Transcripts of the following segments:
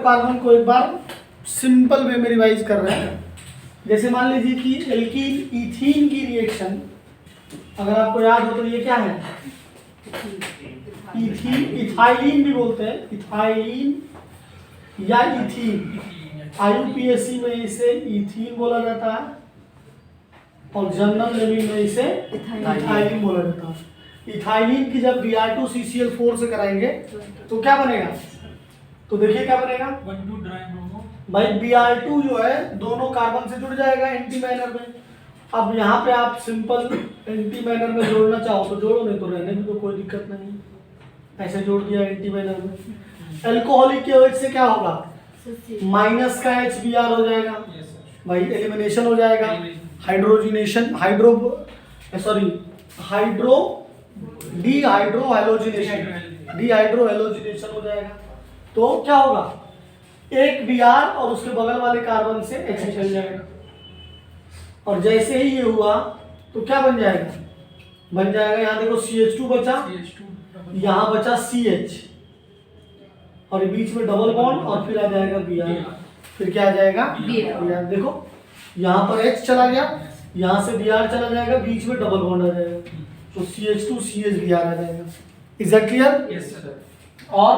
Carbon को एक बार simple way में रिवाइज कर रहे हैं। जैसे मान लीजिए कि एल्कीन इथीन की रिएक्शन, अगर आपको याद हो तो ये क्या है, इथीन, इथाइलिन भी बोलते हैं, इथाइलिन या इथीन। IUPAC में इसे इथीन बोला जाता है और जनरल नेमिंग में इसे इथाइलिन बोला जाता है। इथाइलिन की जब Br2CCl4 से कराएंगे तो क्या बनेगा, तो देखिए क्या बनेगा भाई, Br2 जो है दोनों कार्बन से जुड़ जाएगा एंटी माइनर में। अब यहाँ पे आप सिंपल एंटी माइनर में जोड़ना चाहो तो जोड़ो, नहीं तो रहने भी तो कोई दिक्कत नहीं, ऐसे जोड़ दिया एंटी माइनर में। अल्कोहलिक के वजह से क्या होगा, माइनस का HBr हो जाएगा भाई, एलिमिनेशन हो जाएगा, हाइड्रोजिनेशन डिहाइड्रोहेलोजिनेशन हो जाएगा। तो क्या होगा, एक Br और उसके बगल वाले कार्बन से H निकल जाएगा, और जैसे ही ये हुआ तो क्या बन जाएगा, यहाँ देखो CH2 बचा, यहाँ बचा CH, और बीच में डबल बॉन्ड, और फिर आ जाएगा Br, फिर क्या आ जाएगा Br। देखो यहाँ पर H चला गया, यहाँ से Br चला जाएगा, बीच में डबल बॉन्ड आ जाएगा, तो CH2 CH Br आ जाएगा। Is that clear? Yes sir. और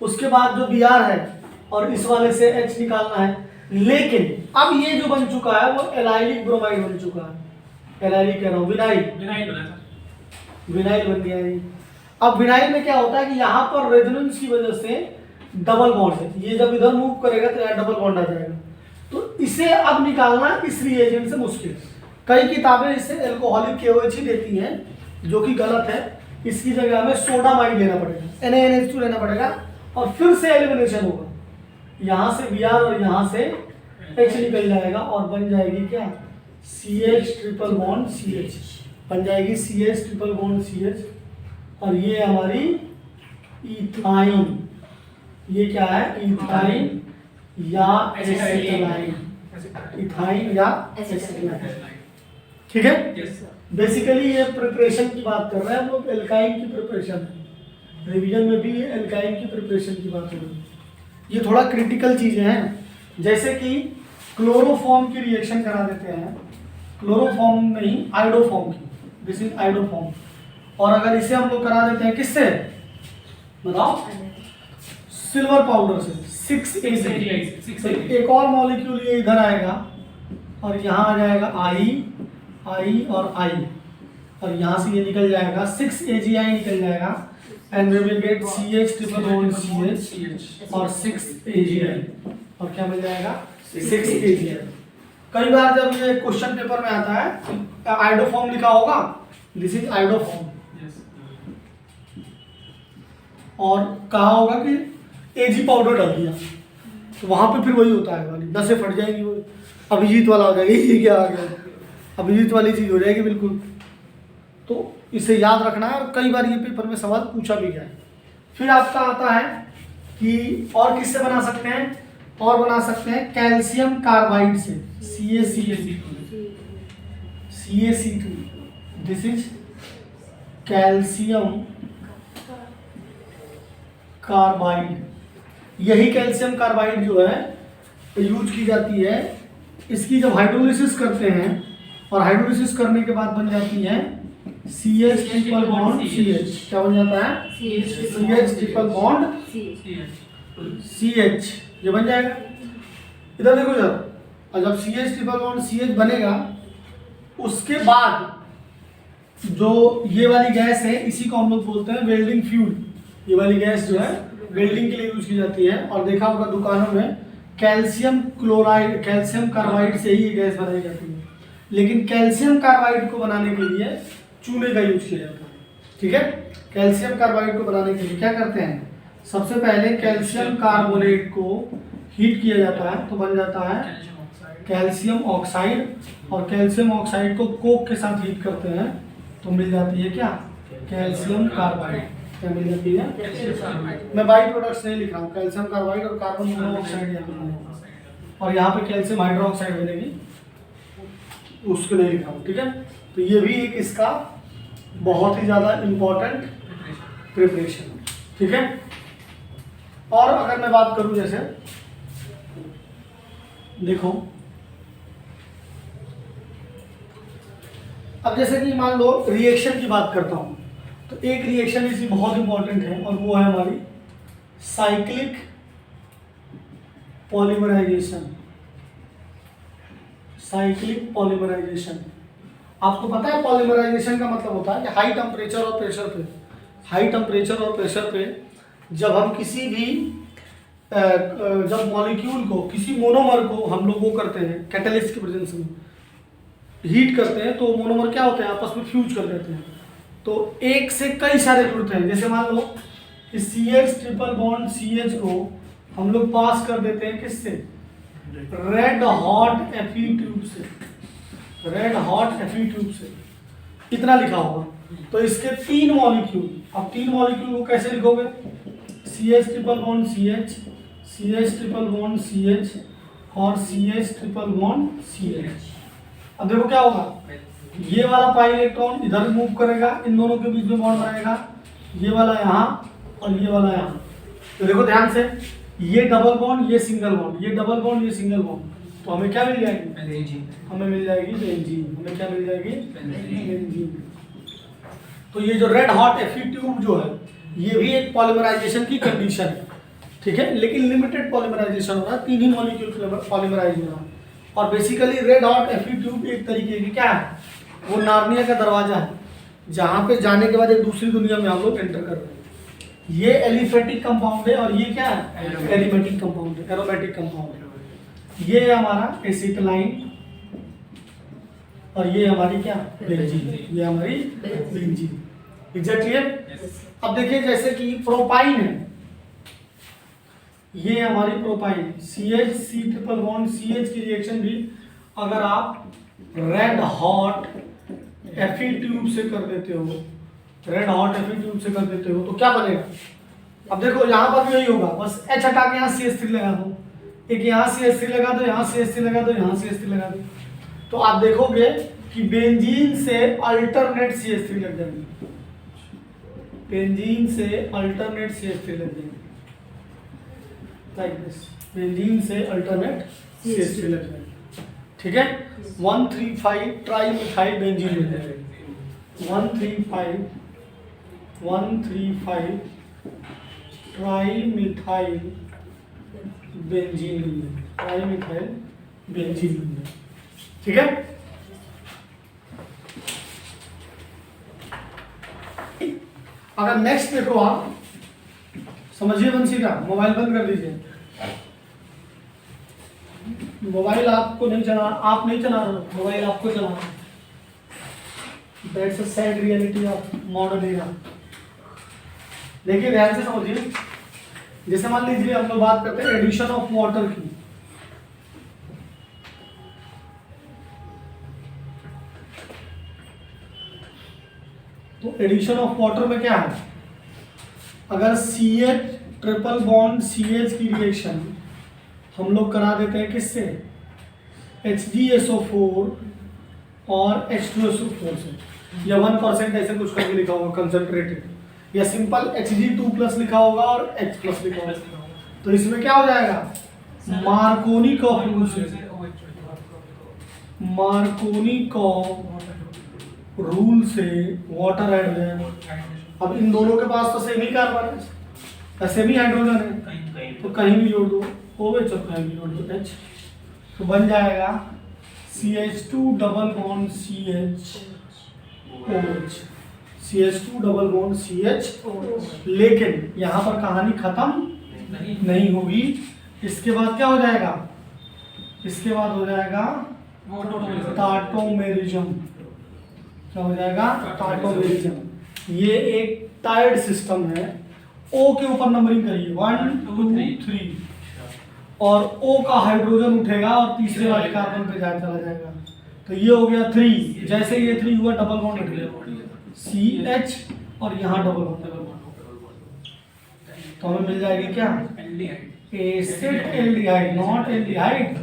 उसके बाद जो Br है और इस वाले से H निकालना है, लेकिन अब ये जो बन चुका है वो एलाइलिक ब्रोमाइड बन चुका है, एलाइलिक कह रहा हूँ, विनाइल बन गया है। अब विनाइल में क्या होता है कि यहाँ पर रेजोनेंस की वजह से डबल बॉन्ड है, ये जब इधर मूव करेगा तो यहाँ डबल बॉन्ड आ जाएगा, तो इसे अब निकालना इस रिएजेंट से मुश्किल। कई किताबें इसे एल्कोहलिक KOH ही देती हैं, जो कि गलत है। इसकी जगह हमें सोडामाइड लेना पड़ेगा, NaNH2 लेना पड़ेगा, और फिर से एलिमिनेशन होगा, यहाँ से Br और यहाँ से H निकल जाएगा और बन जाएगी क्या, CH ट्रिपल बॉन्ड CH, बन जाएगी CH ट्रिपल बॉन्ड CH, और ये हमारी इथाइन, ये क्या है, इथाइन या एसिटाइल, इथाइन या एसिटाइल, ठीक है। बेसिकली ये प्रिपरेशन की बात कर रहे हैं हम लोग, एल्काइन की प्रिपरेशन है, रिवीजन में भी एल्काइन की प्रिपरेशन की बात हो रही है। ये थोड़ा क्रिटिकल चीजें हैं, जैसे कि क्लोरोफॉर्म की रिएक्शन करा देते हैं, क्लोरोफॉर्म नहीं आइडोफॉर्म की, दिस इज आइडोफॉर्म, और अगर इसे हम लोग करा देते हैं किससे बताओ, सिल्वर पाउडर से 6Ag, एक और मॉलिक्यूल ये इधर आएगा और यहाँ आ जाएगा I और I, और यहाँ से ये निकल जाएगा 6AgI निकल जाएगा, and we will get CH triple bond CH और 6AgI, और क्या मिल जाएगा 6AgI। कई बार जब ये क्वेश्चन पेपर में आता है आइडोफॉर्म लिखा होगा, दिस इज आइडोफॉर्म, और कहा होगा कि Ag पाउडर डाल दिया, तो वहां पे फिर वही होता है, वाली नसें फट जाएंगी, वो अभिजीत वाला हो जाएगा, ये क्या आ गया, अभिजीत वाली चीज हो जाएगी बिल्कुल। तो इसे याद रखना है, और कई बार ये पेपर में सवाल पूछा भी गया है। फिर आपका आता है कि और किससे बना सकते हैं, और बना सकते हैं कैल्शियम कार्बाइड से, CaC2, this is calcium carbide. यही कैल्शियम कार्बाइड जो है यूज की जाती है, इसकी जब हाइड्रोलिसिस करते हैं, और हाइड्रोलिसिस करने के बाद बन जाती है CH ट्रिपल बॉन्ड CH, क्या बन जाता है CH ट्रिपल बॉन्ड CH, ये बन जाएगा। इधर देखो इधर, और जब CH ट्रिपल बॉन्ड CH बनेगा, उसके बाद जो ये वाली गैस है, इसी को हम लोग बोलते हैं वेल्डिंग फ्यूल। ये वाली गैस जो है वेल्डिंग के लिए यूज की जाती है, और देखा होगा दुकानों में कैल्शियम क्लोराइड, कैल्शियम कार्बाइड से ही ये गैस बनाई जाती है, लेकिन कैल्शियम कार्बाइड को बनाने के लिए चूने का यूज किया जाता है, ठीक है। कैल्शियम कार्बाइड को बनाने के लिए क्या करते हैं, सबसे पहले कैल्शियम कार्बोनेट को हीट किया जाता है, तो बन जाता है कैल्शियम ऑक्साइड, और कैल्शियम ऑक्साइड को कोक के साथ हीट करते हैं तो मिल जाती है क्या, कैल्शियम कार्बाइड, क्या मिल जाती है। मैं बाई प्रोडक्ट्स नहीं लिख रहा हूँ, कैल्शियम कार्बाइड और कार्बन मोनोऑक्साइड यहाँ पे, और यहाँ पे कैल्शियम हाइड्रोक्साइड बनेगी, उसको नहीं लिखा हूँ, ठीक है। तो ये भी एक इसका बहुत ही ज़्यादा इम्पोर्टेंट प्रिपरेशन, ठीक है। और अगर मैं बात करूँ जैसे देखो अब जैसे कि मान लो रिएक्शन की बात करता हूं, तो एक रिएक्शन इसी बहुत इंपॉर्टेंट है और वो है हमारी साइक्लिक पॉलीमराइजेशन। साइक्लिक पॉलीमराइजेशन, आपको पता है पॉलीमराइजेशन का मतलब होता है कि हाई टेम्परेचर और प्रेशर पे, हाई टेम्परेचर और प्रेशर पे जब हम किसी भी जब मॉलिक्यूल को, किसी मोनोमर को हम लोग वो करते हैं कैटलिस्ट की प्रेजेंस में हीट करते हैं, तो मोनोमर क्या होते हैं आपस में फ्यूज कर देते हैं, तो एक से कई सारे जुड़ते हैं। जैसे मान लो कि CH ट्रिपल बॉन्ड CH को हम लोग पास कर देते हैं किससे, रेड हॉट Fe ट्यूब से, रेड हॉट Fe ट्यूब से, इतना लिखा होगा। तो इसके 3 मॉलिक्यूल, अब 3 मॉलिक्यूल को कैसे लिखोगे, CH triple bond CH, CH triple bond CH और CH ट्रिपल बॉन्ड CH। अब देखो क्या होगा, ये वाला पाई इलेक्ट्रॉन इधर मूव करेगा, इन दोनों के बीच में बॉन्ड बनाएगा, ये वाला यहाँ और ये वाला यहाँ। तो देखो ध्यान से, ये डबल बॉन्ड, ये सिंगल बॉन्ड, ये डबल बॉन्ड, ये सिंगल बॉन्ड, तो हमें क्या मिल जाएगी, हमें मिल जाएगी बेंजीन। हमें क्या मिल जाएगी, बेंजीन। तो ये जो रेड हॉट Fe ट्यूब जो है, ये भी एक पॉलीमराइजेशन की कंडीशन है, ठीक है, लेकिन लिमिटेड पॉलीमराइजेशन हो रहा है, 3 ही मॉलिक्यूल पॉलीमराइज हो रहा है। और basically red hot Fe tube एक तरीके की क्या है, वो नार्निया का दरवाजा है, जहाँ पे जाने के बाद एक दूसरी दुनिया में हम लोग एंटर कर रहे हैं। ये एलिफेटिक कंपाउंड है और ये क्या है, एरोमेटिक कंपाउंड है, एरोमेटिक कंपाउंड है। ये है हमारा एसिटिलाइन और ये हमारी क्या, बेंजीन, ये हमारी बेंजीन। एग्जैक्टली है। अब देखिए जैसे कि प्रोपाइन है, ये हमारी propyne, CH C triple bond CH की रिएक्शन भी अगर आप रेड हॉट Fe ट्यूब से कर देते हो, रेड हॉट Fe ट्यूब से कर देते हो, तो क्या बनेगा। अब देखो यहाँ पर भी यही होगा, बस H हटा के यहाँ CH3 लगा दो, एक यहाँ CH3 लगा दो, यहाँ CH3 लगा दो, यहाँ CH3 लगा दो, तो आप देखोगे कि बेंजीन से अल्टरनेट CH3 लग जाएंगे, बेंजीन से अल्टरनेट CH3 लग जाएंगे, लाइक दिस, बेंजीन से अल्टरनेट CH3 लग जाएंगे, ठीक है। 135 ट्राई मिथाइल बेंजीन मिल जाएगा, 135 ट्राई मिथाइल बेंजीन मिल जाएगा, ट्राई मिथाइल बेंजीन मिल जाएगा, ठीक है। अगर नेक्स्ट देखो आप, समझिए वंशी का, मोबाइल बंद कर दीजिए, मोबाइल आपको नहीं चला, आप नहीं चला रहे, मोबाइल आपको चला, that's a sad reality of modern era. देखिए ध्यान से समझिए, जैसे मान लीजिए हम लोग बात करते हैं एडिशन ऑफ वाटर की, तो एडिशन ऑफ वाटर में क्या है, अगर CH ट्रिपल बॉन्ड CH की रिएक्शन हम लोग करा देते हैं किससे, HgSO4 और H2SO4 से, या 1% ऐसे कुछ करके लिखा होगा कंसंट्रेटेड, या सिंपल Hg2+ लिखा होगा और H+ लिखा होगा, तो इसमें क्या हो जाएगा, मार्कोनिकॉफ रूल से, मार्कोनिकॉफ रूल से वाटर ऐड है। अब इन दोनों के पास तो सेमी कार्बन है, सेमी हाइड्रोजन है, तो कहीं भी जोड़ दो OH और कहीं भी जोड़ दो H, तो बन जाएगा CH2 double bond CH OH, CH2 double bond CH। लेकिन यहाँ पर कहानी खत्म नहीं होगी, इसके बाद क्या हो जाएगा, इसके बाद हो जाएगा टार्टोमेरिज्म, क्या हो जाएगा, टार्टोमेरिज्म। ये एक टायर्ड सिस्टम है, O के ऊपर नंबरिंग करिए 1 2 3, और O का हाइड्रोजन उठेगा और तीसरे वाले कार्बन पे चला जाएगा, तो ये हो गया 3। जैसे ये 3 हुआ डबल बॉन्ड उठ गया CH और यहाँ डबल बॉन्ड, तो हमें मिल जाएगी क्या, acid aldehyde, not aldehyde,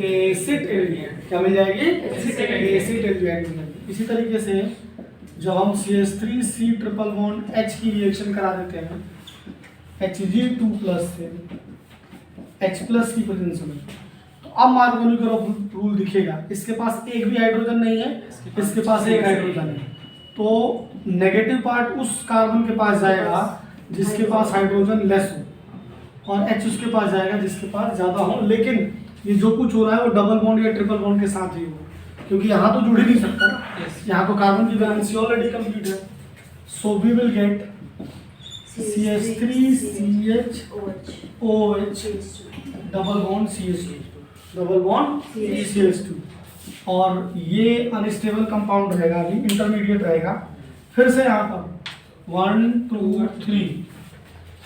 acid aldehyde, क्या मिल जाएगी, एसिड एल्डिहाइड। इसी तरीके से जब हम CH3C ट्रिपल बॉन्ड H की रिएक्शन करा देते हैं Hg2+ से H+ की प्रेजेंस में, तो अब मार्कोनी रूल दिखेगा, इसके पास एक भी हाइड्रोजन नहीं है, इसके पास एक हाइड्रोजन है, तो नेगेटिव पार्ट उस कार्बन के पास जाएगा जिसके पास हाइड्रोजन लेस हो, और H उसके पास जाएगा जिसके पास ज़्यादा हो। लेकिन ये जो कुछ हो रहा है वो डबल बॉन्ड या ट्रिपल बॉन्ड के साथ ही होगा, क्योंकि यहाँ तो जुड़ ही नहीं सकता ना, यहाँ तो कार्बन की वैलेंसी ऑलरेडी कंप्लीट है। So we will get CH3 CHOH double bond CH2, double bond CH2, और ये अनस्टेबल कंपाउंड रहेगा, अभी इंटरमीडिएट रहेगा। फिर से यहाँ पर 1 2 3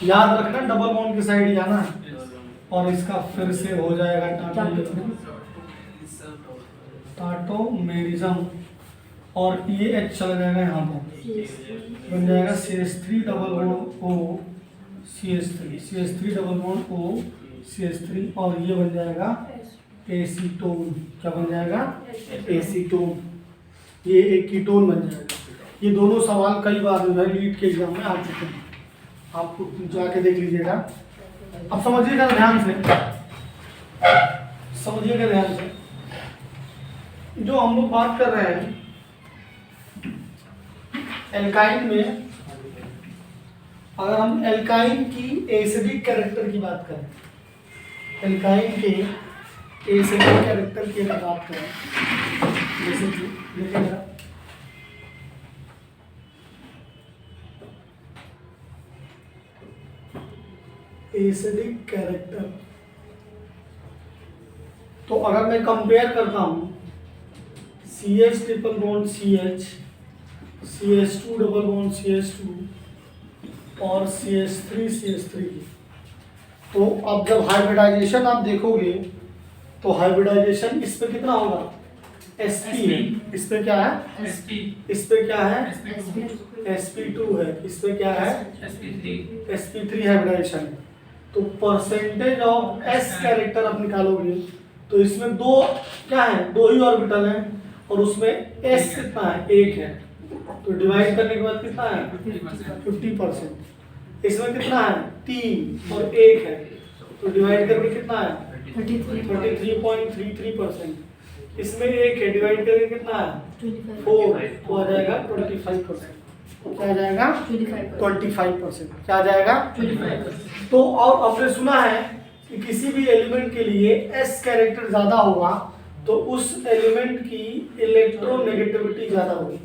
याद रखना, डबल बॉन्ड की साइड जाना है, और इसका फिर से हो जाएगा टाटोमेरिज्म, और ये H चला जाएगा यहाँ पर, बन जाएगा CH3 double bond O CH3 double bond O CH3, और ये बन जाएगा एसीटोन। क्या बन जाएगा? एसीटोन। ये एक कीटोन बन जाएगा। ये दोनों सवाल कई बार जो है नीट के एग्जाम में आ चुके हैं, आपको जाके देख लीजिएगा। अब समझिएगा ध्यान से, समझिएगा ध्यान से, जो हम लोग बात कर रहे हैं एल्काइन में, अगर हम एल्काइन की एसिडिक कैरेक्टर की बात करें, एल्काइन के एसिडिक कैरेक्टर की अगर बात करें, जैसे कि देखिएगा एसिडिक कैरेक्टर, तो अगर मैं कंपेयर करता हूं CH triple bond CH, CH2 double bond CH2 और CH3 तो अब जब हाइब्रिडाइजेशन आप देखोगे तो हाइब्रिडाइजेशन इस पे कितना होगा? sp है, इस पे क्या है? sp, इस पे क्या है? sp2 है, इस पे क्या है? sp3 hybridisation. तो परसेंटेज ऑफ s कैरेक्टर आप निकालोगे तो इसमें दो क्या है? दो ही ऑर्बिटल हैं, और उसमें s कितना है? एक है, तो डिवाइड करने के बाद कितना है? 50%। इसमें कितना है? 3 और 1 है, तो डिवाइड करके कितना है? 33.33%। इसमें 1 है, डिवाइड करके कितना है? 4, तो आ जाएगा 25%। क्या आ जाएगा? 25%। क्या आ जाएगा? 25%। तो और आपने सुना है कि किसी भी एलिमेंट के लिए s कैरेक्टर ज्यादा होगा तो उस एलिमेंट की इलेक्ट्रोनेगेटिविटी ज्यादा होगी।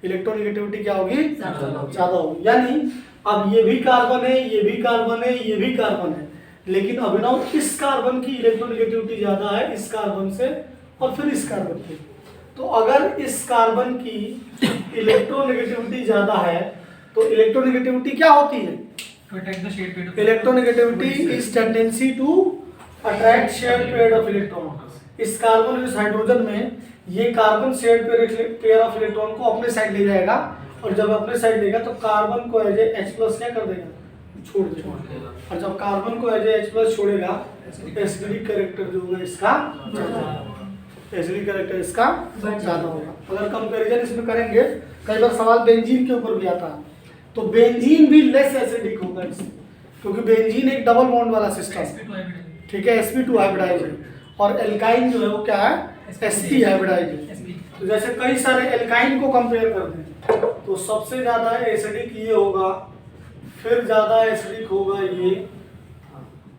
इलेक्ट्रोनेगेटिविटी क्या होगी? ज्यादा होगी। यानी अब ये भी कार्बन है, ये भी कार्बन है, ये भी कार्बन है, लेकिन अभिनव इस कार्बन की इलेक्ट्रोनेगेटिविटी ज्यादा है इस कार्बन से, और फिर इस कार्बन की। तो अगर इस कार्बन की इलेक्ट्रोनेगेटिविटी ज्यादा है तो इलेक्ट्रोनेगेटिविटी क्या होती है? Electronegativity is tendency to attract shared pair of electron. इस कार्बन और इस हाइड्रोजन में ये carbon shared pair of electron को अपने साइड ले जाएगा, और जब अपने साइड लेगा तो कार्बन को एज H प्लस क्या कर देगा? छोड़ देगा। और जब कार्बन को एज H प्लस छोड़ेगा एसिडिक कैरेक्टर जो होगा इसका, एसिडिक कैरेक्टर इसका ज्यादा होगा। अगर कंपैरिजन इसमें करेंगे, कई बार सवाल बेंजीन के ऊपर भी आता है, तो बेंजीन भी लेस एसिडिक होगा इससे, क्योंकि बेंजीन एक डबल बॉन्ड वाला सिस्टम, ठीक है, sp2 हाइब्रिडाइज है, और एल्काइन जो है वो क्या है? sp हाइब्रिडाइज है। तो जैसे कई सारे एल्काइन को कंपेयर करते हैं तो सबसे ज्यादा एसिडिक ये होगा, फिर ज्यादा एसिडिक होगा ये,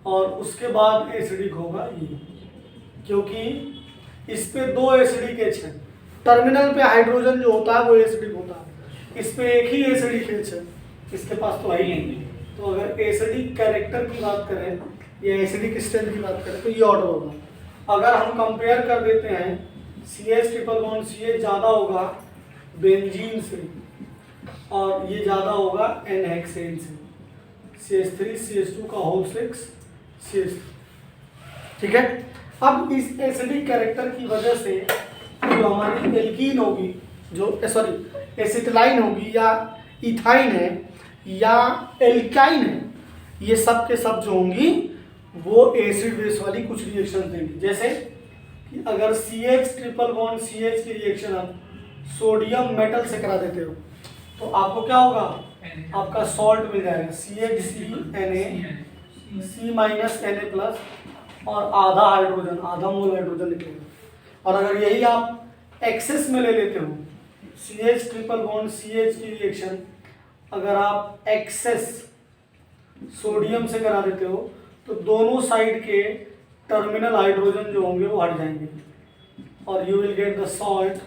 और उसके बाद एसिडिक होगा ये, क्योंकि इस पे 2 एसिडिक H है। टर्मिनल पे हाइड्रोजन जो होता है वो एसिडिक होता है, इस पे एक ही एसिडिक H है, इसके पास तो है ही नहीं। तो अगर एसिडिक कैरेक्टर की बात करें या एसिडिक स्ट्रेंथ की बात करें तो ये ऑर्डर होगा। अगर हम कंपेयर कर देते हैं CH ट्रिपल बॉन्ड CH ज़्यादा होगा बेंजीन से, और ये ज़्यादा होगा N-हेक्सेन से, CH3 CH2 का होल 6 CH3, ठीक है। अब इस एसिडिक कैरेक्टर की वजह से जो हमारी एल्कीन होगी, जो सॉरी एसिटिलाइन होगी, या इथाइन है या एल्काइन है, ये सब के सब जो होंगी वो एसिड बेस वाली कुछ रिएक्शन देंगी। जैसे कि अगर CH ट्रिपल बॉन्ड CH की रिएक्शन आप सोडियम मेटल से करा देते हो तो आपको क्या होगा? आपका सॉल्ट मिल जाएगा CHCNA, C- Na+, और आधा हाइड्रोजन, आधा मोल हाइड्रोजन निकलेगा। और अगर यही आप एक्सेस में ले लेते हो, CH ट्रिपल बॉन्ड CH की रिएक्शन अगर आप एक्सेस सोडियम से करा देते हो तो दोनों साइड के टर्मिनल हाइड्रोजन जो होंगे वो हट जाएंगे और you will get the salt,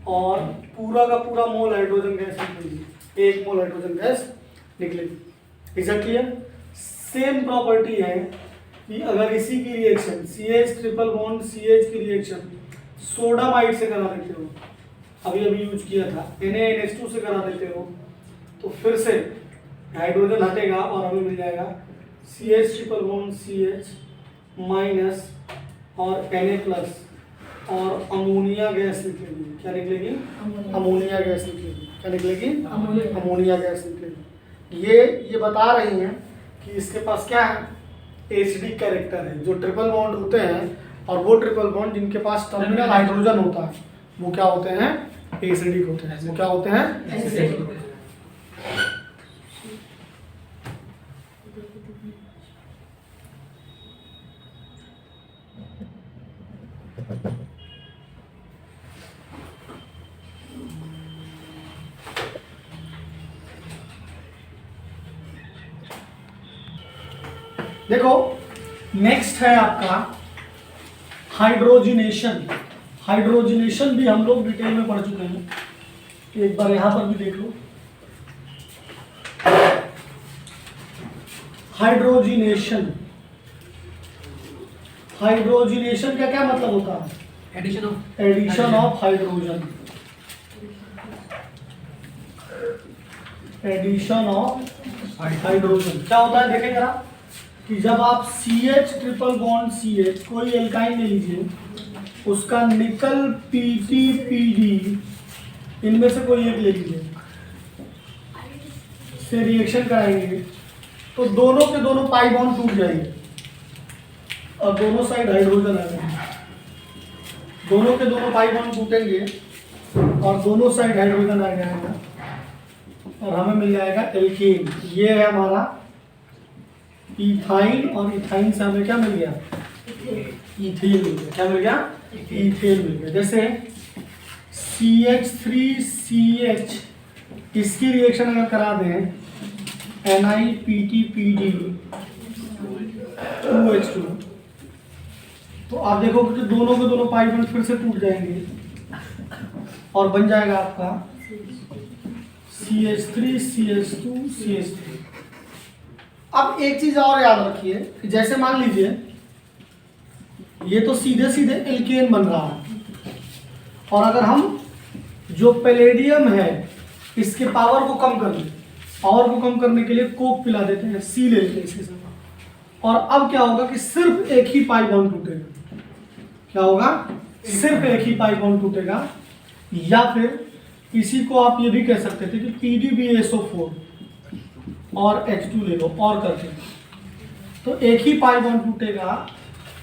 और पूरा का पूरा मोल हाइड्रोजन गैस निकलेगी, 1 मोल हाइड्रोजन गैस निकलेगी। Is it clear? Same property है कि अगर इसी की reaction CH triple bond CH की रिएक्शन सोडामाइड से करा देते हो, अभी अभी यूज किया था, NaNH2 से करा देते हो, तो फिर से हाइड्रोजन हटेगा और हमें मिल जाएगा CH triple bond CH minus और Na प्लस और अमोनिया गैस निकलेगी। क्या निकलेगी? अमोनिया गैस निकलेगी। क्या निकलेगी? अमोनिया गैस निकलेगी। ये बता रही हैं कि इसके पास क्या है, एसिडिक कैरेक्टर है। जो ट्रिपल बॉन्ड होते हैं और वो ट्रिपल बॉन्ड जिनके पास टर्मिनल हाइड्रोजन होता है वो क्या होते हैं? एसिडिक होते हैं। वो क्या होते हैं? एसिडिक होते हैं। देखो नेक्स्ट है आपका हाइड्रोजिनेशन। हाइड्रोजिनेशन भी हम लोग डिटेल में पढ़ चुके हैं, एक बार यहां पर भी देख लो। हाइड्रोजिनेशन, हाइड्रोजिनेशन का क्या मतलब होता है? Addition of hydrogen, addition of hydrogen क्या होता है देखें जरा, कि जब आप CH ट्रिपल बॉन्ड CH कोई एल्काइन ले लीजिए, उसका निकल PT PD इनमें से कोई एक ले लीजिए, से रिएक्शन कराएंगे तो दोनों के दोनों पाई बॉन्ड टूट जाएंगे और दोनों साइड हाइड्रोजन आ जाएंगे। दोनों के दोनों पाई बॉन्ड टूटेंगे और दोनों साइड हाइड्रोजन आ जाएगा और हमें मिल जाएगा एल्केन। ये है हमारा इथाइन, और इथाइन से हमें क्या मिल गया? इथेन मिल गया। क्या मिल गया? इथेन मिल गया। जैसे CH3CH इसकी रिएक्शन अगर करा दें NiPT_PD 2H2 तो आप देखोगे कि दोनों के दोनों पाई बॉन्ड फिर से टूट जाएंगे और बन जाएगा आपका CH3CH2CH3। अब एक चीज और याद रखिए कि जैसे मान लीजिए ये तो सीधे सीधे एल्केन बन रहा है और अगर हम जो पैलेडियम है इसके पावर को कम कर दें, पावर को कम करने के लिए कोक पिला देते हैं, C ले लेते हैं इसके साथ, और अब क्या होगा कि सिर्फ एक ही पाई बॉन्ड टूटेगा। क्या होगा? सिर्फ एक ही पाई बॉन्ड टूटेगा। या फिर इसी को आप ये भी कह सकते थे कि PDBSO4 और H2 ले लो और करके, तो एक ही पाई बॉन्ड टूटेगा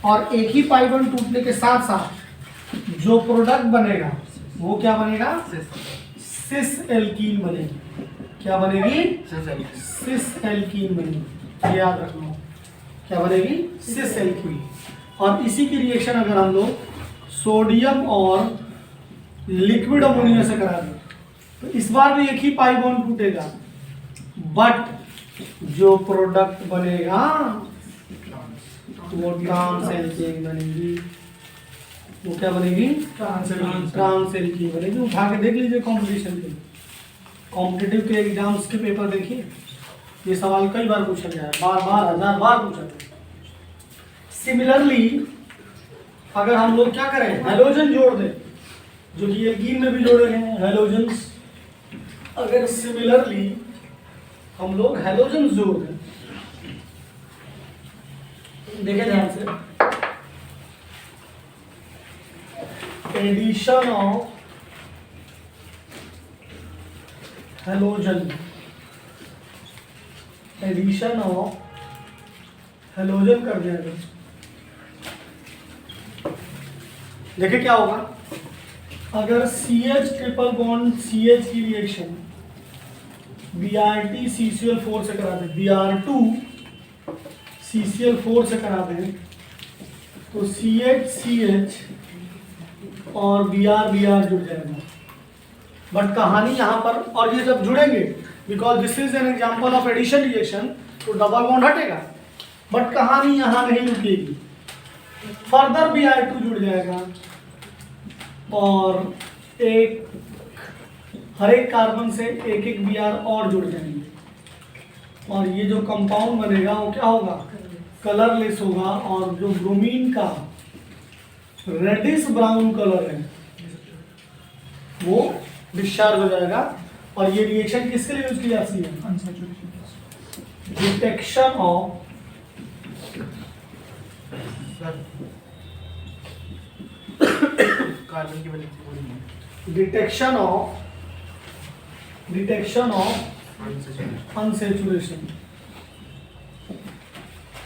और एक ही पाई बॉन्ड टूटने के साथ साथ जो प्रोडक्ट बनेगा वो क्या बनेगा? सिस एल्कीन बनेगी। क्या बनेगी? सिस एल्कीन बनेगी। ये याद रखना, क्या बनेगी? Cis alkene. और इसी की रिएक्शन अगर हम लोग सोडियम और लिक्विड अमोनिया से करा दें तो इस बार भी एक ही पाई बॉन्ड टूटेगा, बट जो प्रोडक्ट बनेगा वो ट्रांस एल्कीन बनेगी। वो क्या बनेगी? ट्रांस एल्कीन बनेगी। उठा के देख लीजिए कंपटीशन के, कॉम्पिटिटिव के एग्जाम्स के पेपर देखिए, ये सवाल कई बार पूछा गया है, बार बार 1000 बार पूछा गया। सिमिलरली अगर हम लोग क्या करें, हैलोजन जोड़ दें, जो कि एल्कीन में भी जोड़े हैं हैलोजन्स, अगर सिमिलरली हम लोग हैलोजन जोड़ दें, देखें ध्यान से, addition of halogen, addition of halogen कर दिया गया, देखिए क्या होगा। अगर CH ट्रिपल बॉन्ड CH की रिएक्शन Br2 CCl4 से करा दे, Br2 CCl4 से करा दें तो CH और Br जुड़ जाएगा। बट कहानी यहाँ पर, और ये जब जुड़ेंगे, because this is an example of addition reaction, तो डबल बॉन्ड हटेगा, बट कहानी यहाँ नहीं रुकेगी। फर्दर Br2 जुड़ जाएगा और हर एक कार्बन से एक एक Br और जुड़ जाएंगे, और ये जो कंपाउंड बनेगा वो क्या होगा, कलरलेस होगा, और जो ब्रोमीन का रेडिश ब्राउन कलर है वो डिस्चार्ज हो जाएगा। और ये रिएक्शन किसके लिए यूज की जाती है, डिटेक्शन ऑफ कार्बन की valency, detection of unsaturation.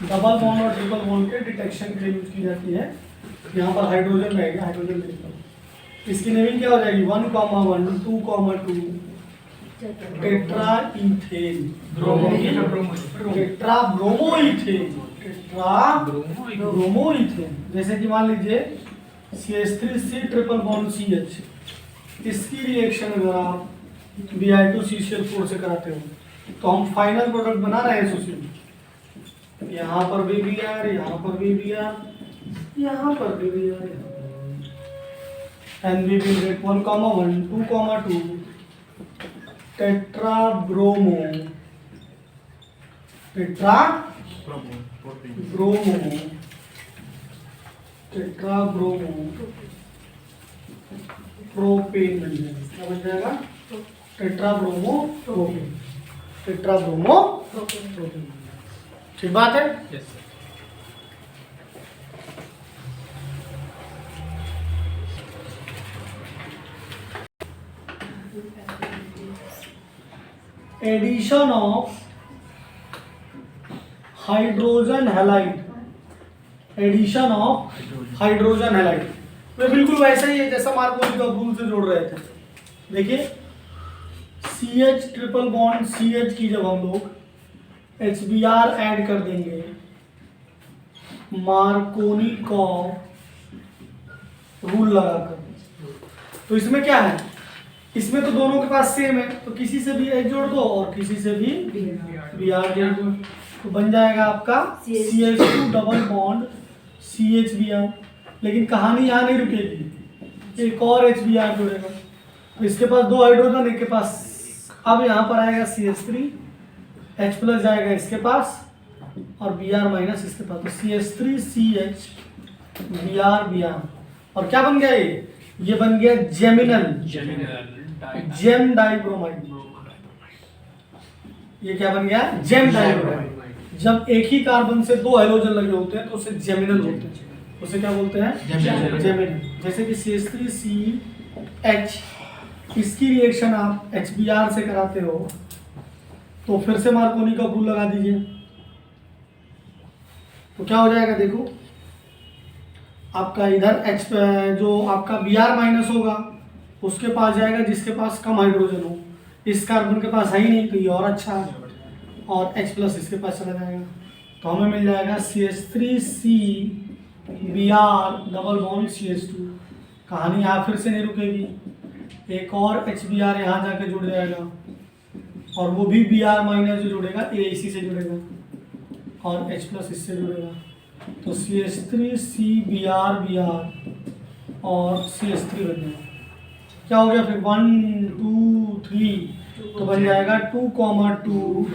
Double bond और ट्रिपल बॉन्ड के डिटेक्शन के लिए यूज की जाती है। यहाँ पर हाइड्रोजन रहेगा, हाइड्रोजन लिखता हूँ। इसकी नेमिंग क्या हो जाएगी, 1,1 2,2 टेट्रा इथेन टेट्राब्रोमोइथेन। जैसे कि मान लीजिए CH3C ट्रिपल बॉन्ड CH, इसकी रिएक्शन अगर आप Bi2CCl4 से कराते हो तो हम फाइनल प्रोडक्ट बना रहे हैं सोचिए, यहाँ पर भी Br, यहाँ पर भी Br, यहाँ पर भी Br, and we will get 1,1 2,2 टेट्राब्रोमो propane बन जाएगा। क्या बन जाएगा, टेट्राब्रोमो प्रोपेन। ठीक बात है। Yes sir. Addition of hydrogen halide, addition of hydrogen halide वे बिल्कुल वैसा ही है जैसा मार्कोनी का रूल से जोड़ रहे थे। देखिए CH ट्रिपल बॉन्ड CH की जब हम लोग HBr ऐड कर देंगे मार्कोनी का रूल लगाकर, तो इसमें क्या है, इसमें तो दोनों के पास सेम है, तो किसी से भी H जोड़ दो और किसी से भी Br जोड़ दो, तो बन जाएगा आपका CH2 डबल बॉन्ड CHBr। लेकिन कहानी यहाँ नहीं रुकेगी, एक और HBr जुड़ेगा, तो इसके पास दो हाइड्रोजन, एक के पास, अब यहाँ पर आएगा CH3, H प्लस जाएगा इसके पास और Br माइनस इसके पास, तो CH3CH Br, और क्या बन गया ये बन गया जेम डाइब्रोमाइड। ये क्या बन गया, जेम डाइब्रोमाइड। जब एक ही कार्बन से दो हाइड्रोजन लगे होते हैं तो उसे जेमिनल बोलते हैं, उसे क्या बोलते हैं, जेमिनल। जैसे कि CH3CH, इसकी रिएक्शन आप HBr से कराते हो तो फिर से मार्कोनी का रूल लगा दीजिए, तो क्या हो जाएगा, देखो आपका इधर H जो आपका Br माइनस होगा उसके पास जाएगा जिसके पास कम हाइड्रोजन हो, इस कार्बन के पास है ही नहीं तो ये और अच्छा है, और H प्लस इसके पास चला जाएगा, तो हमें मिल जाएगा CH3C Br double bond CH2। कहानी यहाँ फिर से नहीं रुकेगी, एक और HBr यहाँ जाके जुड़ जाएगा और वो भी Br माइनस जो जुड़ेगा ये इसी से जुड़ेगा और H प्लस इससे जुड़ेगा, तो CH3C Br और CH3 बन जाएगा। क्या हो गया फिर 1 2 3, तो बन जाएगा 2,2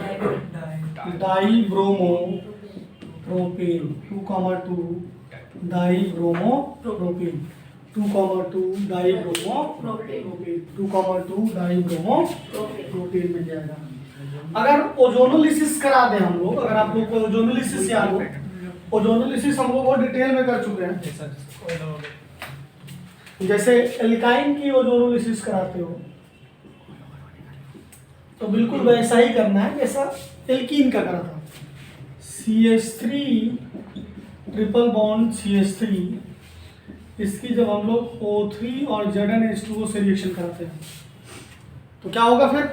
dibromo propane, 2,2 dibromo propane, 2,2 dibromo propane, 2,2 dibromo propane मिल जाएगा। अगर ओजोनोलिसिस करा दें हम लोग, अगर आप लोग को ओजोनोलिसिस याद हो, ओजोनोलिसिस हम लोग बहुत डिटेल में कर चुके हैं। जैसे एल्काइन की ओजोनोलिसिस कराते हो तो बिल्कुल वैसा ही करना है जैसा एल्कीन का करा था। CH3 ट्रिपल बॉन्ड CH3, इसकी जब हम लोग O3 और ZnH2O से रिएक्शन कराते हैं तो क्या होगा फिर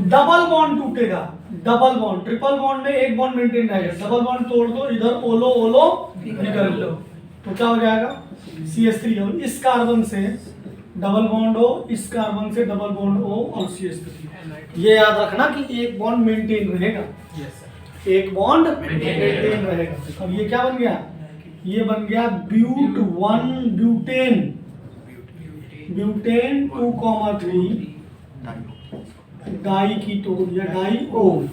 डबल बॉन्ड टूटेगा, डबल बॉन्ड, ट्रिपल बॉन्ड में एक बॉन्ड मेंटेन रहेगा, डबल बॉन्ड तोड़ दो, इधर ओलो ओलो निकल लो, तो क्या हो जाएगा CH3 हो। इस कार्बन से डबल बॉन्ड हो, इस कार्बन से डबल बॉन्ड हो और CH3। ये याद रखना कि एक बॉन्ड मेंटेन रहेगा, यस सर। एक बॉन्ड मेंटेन रहेगा। अब ये क्या बन गया, ये बन गया but 1 butane, butane 2,3 di ketone या डाईओन।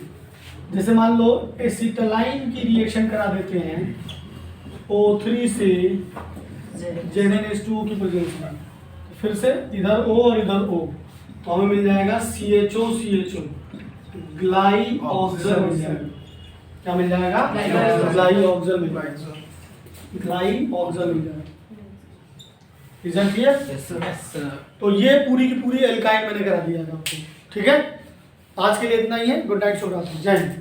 जैसे मान लो एसिटालाइन की रिएक्शन करा देते हैं O3 से ZnH2O की प्रेजेंस में, फिर से इधर O और इधर O, तो हमें मिल जाएगा CHO CHO ग्लाई ऑक्सल मिल जाएगा। क्या मिल जाएगा, ग्लाई ऑक्सल मिल जाएगा, ग्लाई ऑक्सल मिल जाएगा। Is that clear? Yes sir. तो ये पूरी की पूरी एल्काइन मैंने करा दिया था आपको, ठीक है। आज के लिए इतना ही है, गुड नाइट, शुभ रात्रि, जय हिंद।